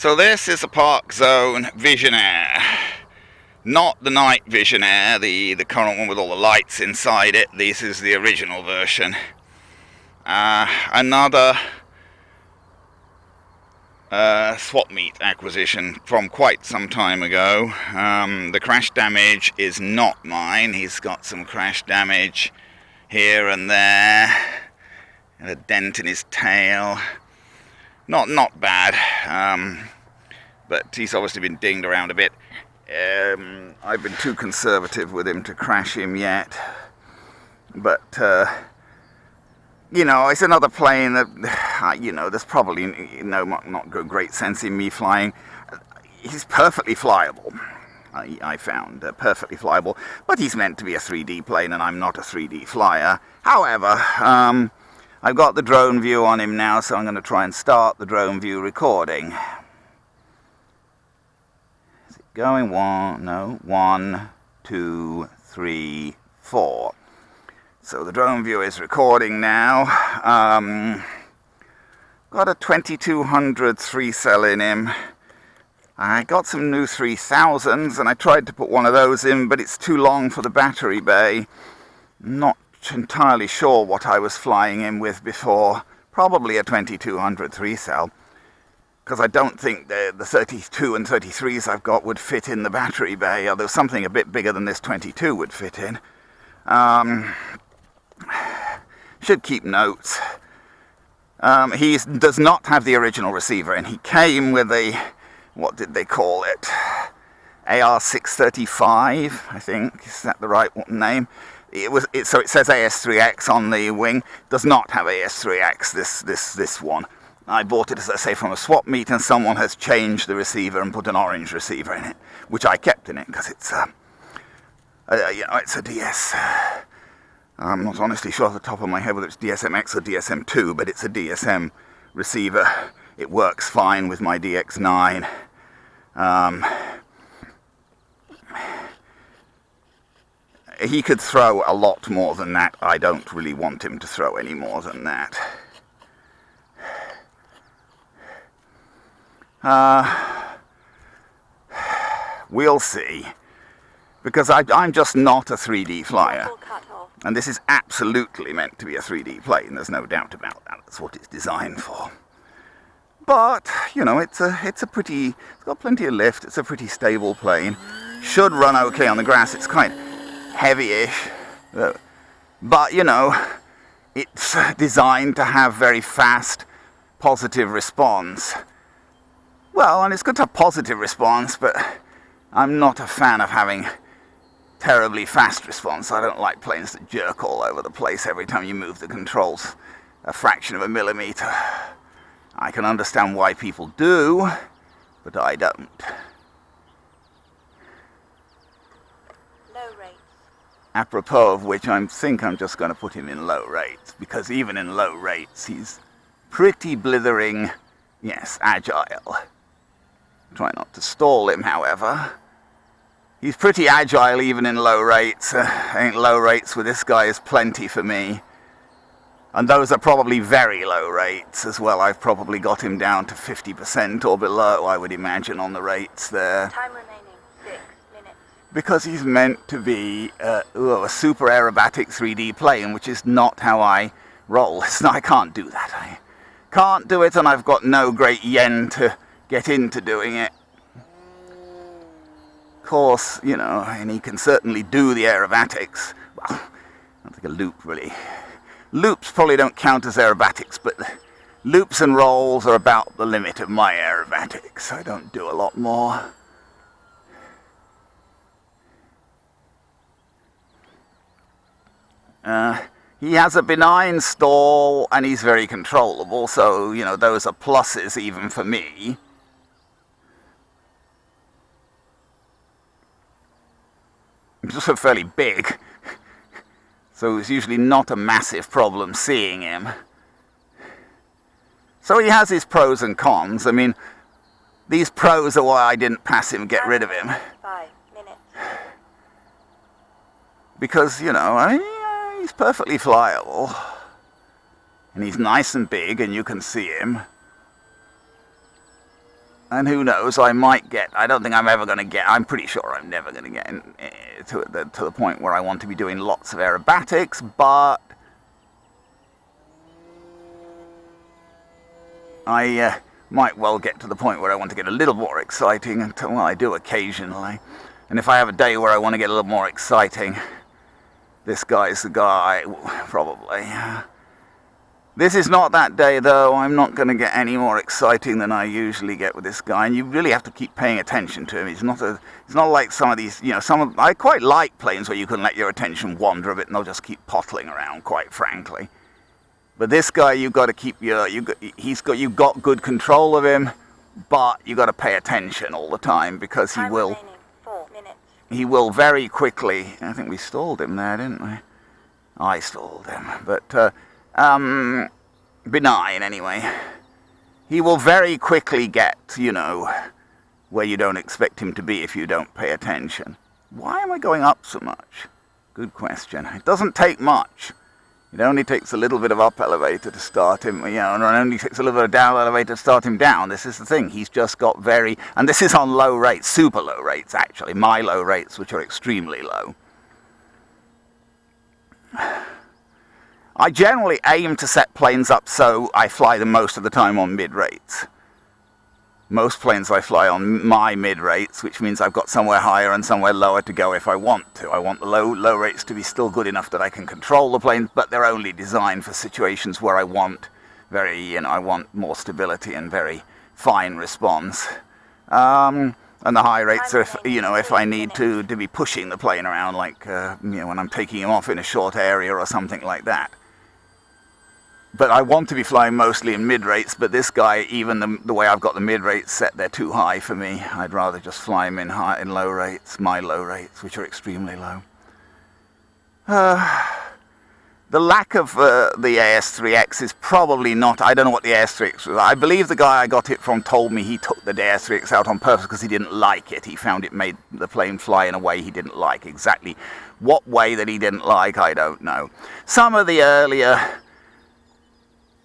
So this is a Parkzone Visionaire, not the night Visionaire, the current one with all the lights inside it. This is the original version. Another swap meet acquisition from quite some time ago. The crash damage is not mine. He's got some crash damage here and there, and a dent in his tail. Not bad, but he's obviously been dinged around a bit. I've been too conservative with him to crash him yet, but you know, it's another plane that, you know, there's probably not great sense in me flying. He's perfectly flyable, I found, perfectly flyable, but he's meant to be a 3D plane, and I'm not a 3D flyer. However, I've got the drone view on him now, so I'm going to try and start the drone view recording. Is it going? One, two, three, four. So the drone view is recording now. Got a 2200 3-cell in him. I got some new 3000s, and I tried to put one of those in, but it's too long for the battery bay. Not entirely sure what I was flying in with before. Probably a 2200 3-cell, because I don't think the 32 and 33s I've got would fit in the battery bay, although something a bit bigger than this 22 would fit in. Should keep notes. He does not have the original receiver, and he came with a, what did they call it? AR635, I think. Is that the right name? So it says AS3X on the wing. Does not have AS3X, this one. I bought it, as I say, from a swap meet, and someone has changed the receiver and put an orange receiver in it, which I kept in it because it's you know, it's a DS. I'm not honestly sure off the top of my head whether it's DSMX or DSM2, but it's a DSM receiver. It works fine with my DX9. He could throw a lot more than that. I don't really want him to throw any more than that. We'll see. Because I'm just not a 3D flyer. And this is absolutely meant to be a 3D plane. There's no doubt about that. That's what it's designed for. But, you know, it's got plenty of lift. It's a pretty stable plane. Should run okay on the grass. It's quite heavy-ish, but you know, it's designed to have very fast positive response. Well, and it's good to have positive response, but I'm not a fan of having terribly fast response. I don't like planes that jerk all over the place every time you move the controls a fraction of a millimeter. I can understand why people do, but I don't. Apropos of which, I think I'm just going to put him in low rates, because even in low rates, he's pretty blithering, yes, agile. Try not to stall him, however. He's pretty agile even in low rates. Ain't low rates with this guy is plenty for me. And those are probably very low rates as well. I've probably got him down to 50% or below, I would imagine, on the rates there. Time remaining. Because he's meant to be a super aerobatic 3D plane, which is not how I roll. I can't do that. I can't do it, and I've got no great yen to get into doing it. Of course, you know, and he can certainly do the aerobatics. Well, I don't think a loop really. Loops probably don't count as aerobatics, but loops and rolls are about the limit of my aerobatics. I don't do a lot more. He has a benign stall, and he's very controllable, so, you know, those are pluses even for me. He's also fairly big, so it's usually not a massive problem seeing him. So he has his pros and cons. I mean, these pros are why I didn't pass him and get rid of him. 5 minutes. Because, you know, he's perfectly flyable. And he's nice and big, and you can see him. And who knows, I might get, I don't think I'm ever going to get, I'm pretty sure I'm never going to get to the point where I want to be doing lots of aerobatics, but I might well get to the point where I want to get a little more exciting, well, I do occasionally. And if I have a day where I want to get a little more exciting, this guy's the guy, probably. This is not that day, though. I'm not going to get any more exciting than I usually get with this guy, and you really have to keep paying attention to him. He's not like some of these, I quite like planes where you can let your attention wander a bit and they'll just keep pottling around, quite frankly. But this guy, you've got to keep you've got good control of him, but you've got to pay attention all the time, because he will very quickly. I think we stalled him there, didn't we? I stalled him, but benign anyway. He will very quickly get, where you don't expect him to be if you don't pay attention. Why am I going up so much? Good question. It doesn't take much. It only takes a little bit of up elevator to start him, and it only takes a little bit of down elevator to start him down. This is the thing. He's just got and this is on low rates, super low rates actually, my low rates, which are extremely low. I generally aim to set planes up so I fly them most of the time on mid-rates. Most planes I fly on my mid-rates, which means I've got somewhere higher and somewhere lower to go if I want to. I want the low rates to be still good enough that I can control the plane, but they're only designed for situations where I want I want more stability and very fine response. And the high rates are, if I need to be pushing the plane around, like, when I'm taking him off in a short area or something like that. But I want to be flying mostly in mid-rates, but this guy, even the way I've got the mid-rates set, they're too high for me. I'd rather just fly him in low rates, my low rates, which are extremely low. The lack of the AS3X is probably not, I don't know what the AS3X was. I believe the guy I got it from told me he took the AS3X out on purpose because he didn't like it. He found it made the plane fly in a way he didn't like. Exactly what way that he didn't like, I don't know. Some of the earlier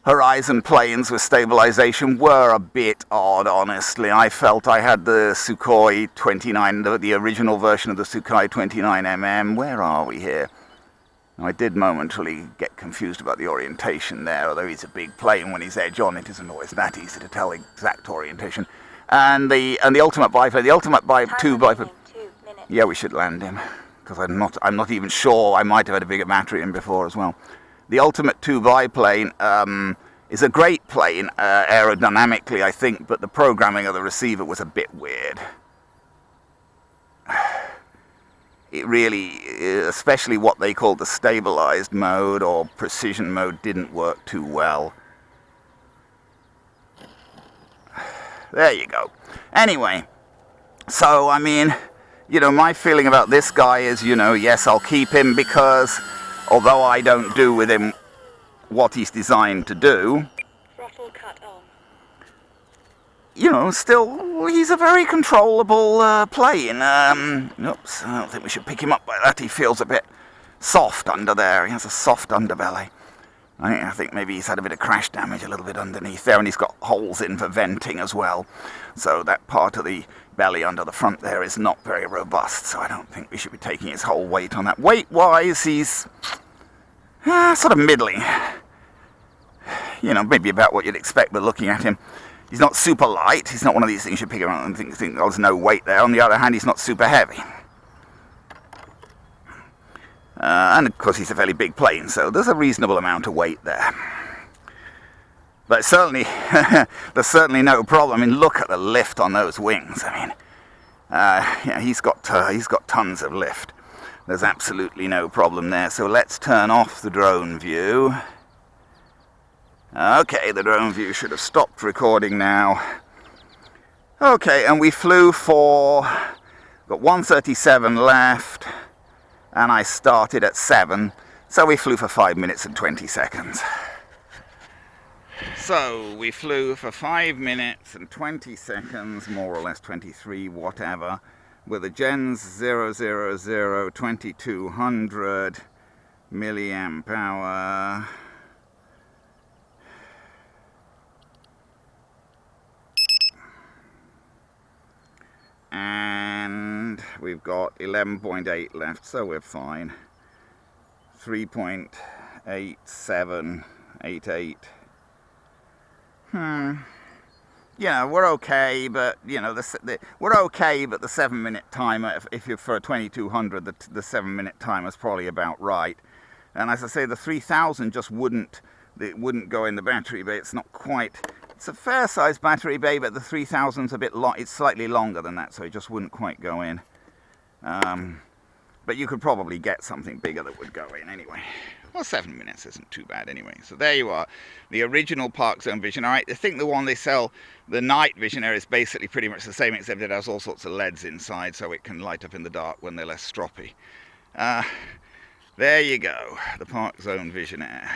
Horizon planes with stabilization were a bit odd, honestly. I felt I had the Sukhoi 29, the original version of the Sukhoi 29mm. Where are we here? I did momentarily get confused about the orientation there, although he's a big plane. When he's edge on, it isn't always that easy to tell exact orientation. And the ultimate biplane, the ultimate two biplane. Yeah, we should land him, because I'm not even sure. I might have had a bigger battery in before as well. The ultimate 2 biplane is a great plane aerodynamically, I think, but the programming of the receiver was a bit weird. It really, especially what they called the stabilized mode or precision mode, didn't work too well. There you go. Anyway, so I mean, my feeling about this guy is, yes, I'll keep him, because although I don't do with him what he's designed to do, throttle cut on. Still he's a very controllable plane. Oops, I don't think we should pick him up like that. He feels a bit soft under there. He has a soft underbelly. I think maybe he's had a bit of crash damage a little bit underneath there, and he's got holes in for venting as well. So that part of the belly under the front there is not very robust, so I don't think we should be taking his whole weight on that. Weight-wise, he's sort of middling. Maybe about what you'd expect, but looking at him, he's not super light. He's not one of these things you pick around and think oh, there's no weight there. On the other hand, he's not super heavy. And of course, he's a fairly big plane, so there's a reasonable amount of weight there. But certainly, there's certainly no problem. I mean, look at the lift on those wings. I mean, he's got tons of lift. There's absolutely no problem there. So let's turn off the drone view. Okay, the drone view should have stopped recording now. Okay, and we flew for, got 1:37 left, and I started at 7, so we flew for 5 minutes and 20 seconds. So we flew for 5 minutes and 20 seconds, more or less 23, whatever, with a Gens 000 2200 milliamp hour. we've got 11.8 left, so we're fine. 3.8788. Yeah, we're okay, but you know, we're okay, but the 7-minute timer, if you're for a 2200, the 7-minute timer is probably about right. And as I say, the 3000 just wouldn't go in the battery bay. It's not quite. It's a fair-sized battery bay, but the 3000's a bit long. It's slightly longer than that, so it just wouldn't quite go in. But you could probably get something bigger that would go in anyway. Well, 7 minutes isn't too bad anyway. So there you are, the original Parkzone Visionaire. I think the one they sell, the Night Visionaire, is basically pretty much the same, except it has all sorts of LEDs inside, so it can light up in the dark when they're less stroppy. There you go, the Parkzone Visionaire.